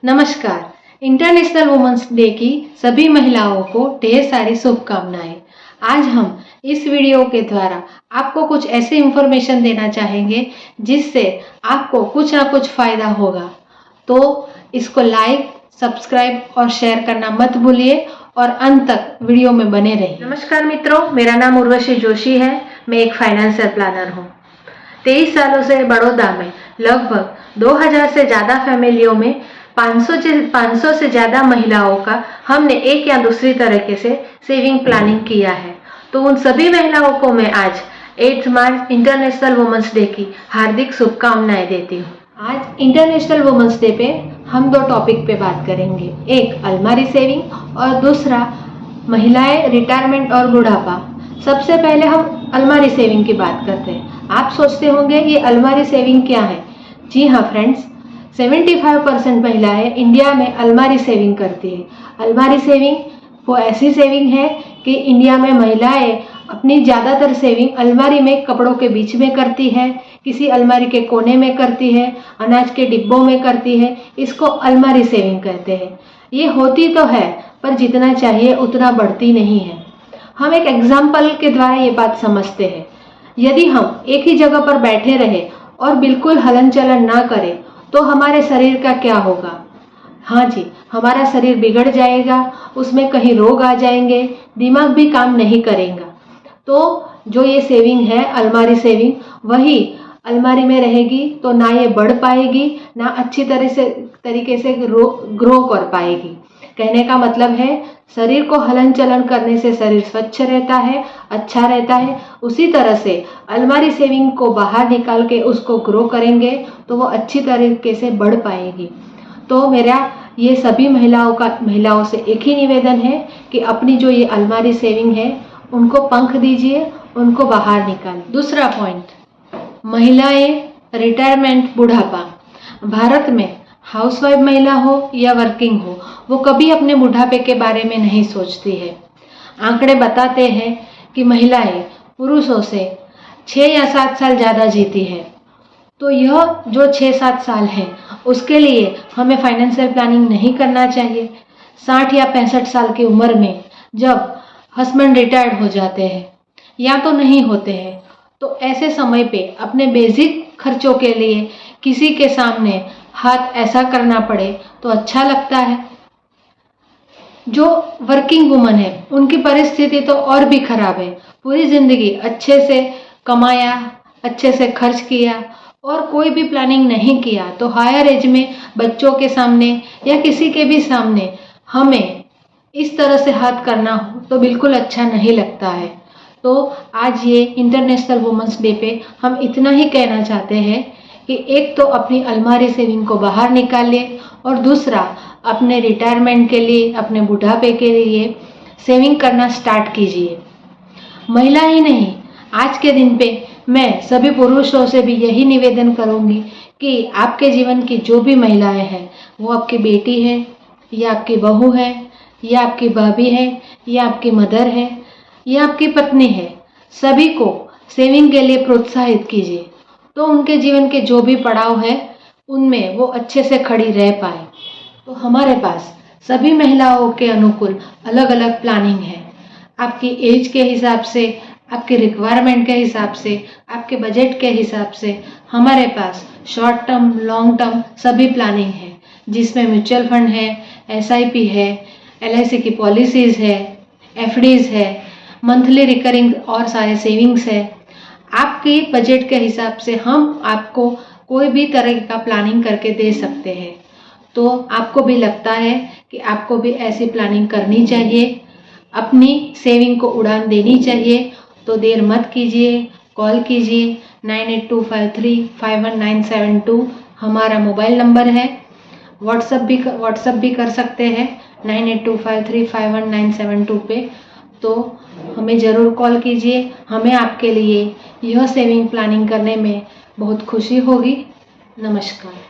नमस्कार। International women's day की सभी महिलाओं को ढेर सारी शुभकामनाएं। आज हम इस वीडियो के द्वारा आपको कुछ ऐसे इंफॉर्मेशन देना चाहेंगे जिससे आपको कुछ ना कुछ फायदा होगा। तो इसको लाइक, सब्सक्राइब और शेयर करना मत भूलिए और अंत तक वीडियो में बने रहिए। नमस्कार मित्रों, मेरा नाम उर्वशी जोशी है। मैं एक फाइनेंशियल प्लानर हूँ। 23 सालों से बड़ौदा में लगभग 2000 से ज़्यादा फैमिलियों में 500 से ज़्यादा महिलाओं का हमने एक या दूसरी तरीके से सेविंग प्लानिंग किया है। तो उन सभी महिलाओं को मैं आज 8 मार्च इंटरनेशनल वुमेन्स डे की हार्दिक शुभकामनाएं देती हूँ। आज इंटरनेशनल वुमेन्स डे पे हम दो टॉपिक पे बात करेंगे, एक अलमारी सेविंग और दूसरा महिलाएं, रिटायरमेंट और बुढ़ापा। सबसे पहले हम अलमारी सेविंग की बात करते हैं। आप सोचते होंगे ये अलमारी सेविंग क्या है? जी हाँ फ्रेंड्स, 75% महिलाएं इंडिया में अलमारी सेविंग करती है। अलमारी सेविंग वो ऐसी सेविंग है कि इंडिया में महिलाएं अपनी ज़्यादातर सेविंग अलमारी में कपड़ों के बीच में करती है, किसी अलमारी के कोने में करती है, अनाज के डिब्बों में करती है। इसको अलमारी सेविंग कहते हैं। ये होती तो है पर जितना चाहिए उतना बढ़ती नहीं है। हम एक एग्जाम्पल के द्वारा ये बात समझते हैं। यदि हम एक ही जगह पर बैठे रहे और बिल्कुल हलन चलन ना करें तो हमारे शरीर का क्या होगा? हाँ जी, हमारा शरीर बिगड़ जाएगा, उसमें कहीं रोग आ जाएंगे, दिमाग भी काम नहीं करेगा। तो जो ये सेविंग है अलमारी सेविंग, वही अलमारी में रहेगी तो ना ये बढ़ पाएगी, ना अच्छी तरीके से ग्रो कर पाएगी। कहने का मतलब है शरीर को हलन चलन करने से शरीर स्वच्छ रहता है, अच्छा रहता है। उसी तरह से अलमारी सेविंग को बाहर निकाल के उसको ग्रो करेंगे तो वो अच्छी तरीके से बढ़ पाएगी। तो मेरा ये सभी महिलाओं से एक ही निवेदन है कि अपनी जो ये अलमारी सेविंग है उनको पंख दीजिए, उनको बाहर निकालिए। दूसरा पॉइंट, महिलाएं, रिटायरमेंट, बुढ़ापा। भारत में हाउसवाइफ महिला हो या वर्किंग हो, वो कभी अपने बुढ़ापे के बारे में नहीं सोचती है। आंकड़े बताते हैं कि महिलाएं पुरुषों से 6 या 7 साल ज़्यादा जीती है। तो यह जो 6-7 साल है उसके लिए हमें फाइनेंशियल प्लानिंग नहीं करना चाहिए। 60 या 65 साल की उम्र में जब हस्बैंड रिटायर्ड हो जाते हैं या तो नहीं होते हैं, तो ऐसे समय पे अपने बेसिक खर्चों के लिए किसी के सामने हाथ ऐसा करना पड़े तो अच्छा लगता है। जो वर्किंग वुमन है उनकी परिस्थिति तो और भी खराब है। पूरी जिंदगी अच्छे से कमाया, अच्छे से खर्च किया और कोई भी प्लानिंग नहीं किया, तो हायर एज में बच्चों के सामने या किसी के भी सामने हमें इस तरह से हाथ करना हो तो बिल्कुल अच्छा नहीं लगता है। तो आज ये इंटरनेशनल वुमेन्स डे पे हम इतना ही कहना चाहते हैं कि एक तो अपनी अलमारी सेविंग को बाहर निकालिए और दूसरा अपने रिटायरमेंट के लिए, अपने बुढ़ापे के लिए सेविंग करना स्टार्ट कीजिए। महिला ही नहीं, आज के दिन पे मैं सभी पुरुषों से भी यही निवेदन करूंगी कि आपके जीवन की जो भी महिलाएं हैं, वो आपकी बेटी है या आपकी बहू है या आपकी भाभी है या आपकी मदर है या आपकी पत्नी है, सभी को सेविंग के लिए प्रोत्साहित कीजिए तो उनके जीवन के जो भी पड़ाव है उनमें वो अच्छे से खड़ी रह पाए। तो हमारे पास सभी महिलाओं के अनुकूल अलग अलग प्लानिंग है। आपकी एज के हिसाब से, आपके रिक्वायरमेंट के हिसाब से, आपके बजट के हिसाब से हमारे पास शॉर्ट टर्म, लॉन्ग टर्म सभी प्लानिंग है, जिसमें म्यूचुअल फंड है, SIP है, LIC की पॉलिसीज़ है, FDs है, मंथली रिकरिंग और सारे सेविंग्स है। आपके बजट के हिसाब से हम आपको कोई भी तरह का प्लानिंग करके दे सकते हैं। तो आपको भी लगता है कि आपको भी ऐसी प्लानिंग करनी चाहिए, अपनी सेविंग को उड़ान देनी चाहिए, तो देर मत कीजिए, कॉल कीजिए 9825351972 हमारा मोबाइल नंबर है। व्हाट्सअप भी कर सकते हैं 9825351972 पे। तो हमें ज़रूर कॉल कीजिए, हमें आपके लिए यह सेविंग प्लानिंग करने में बहुत खुशी होगी। नमस्कार।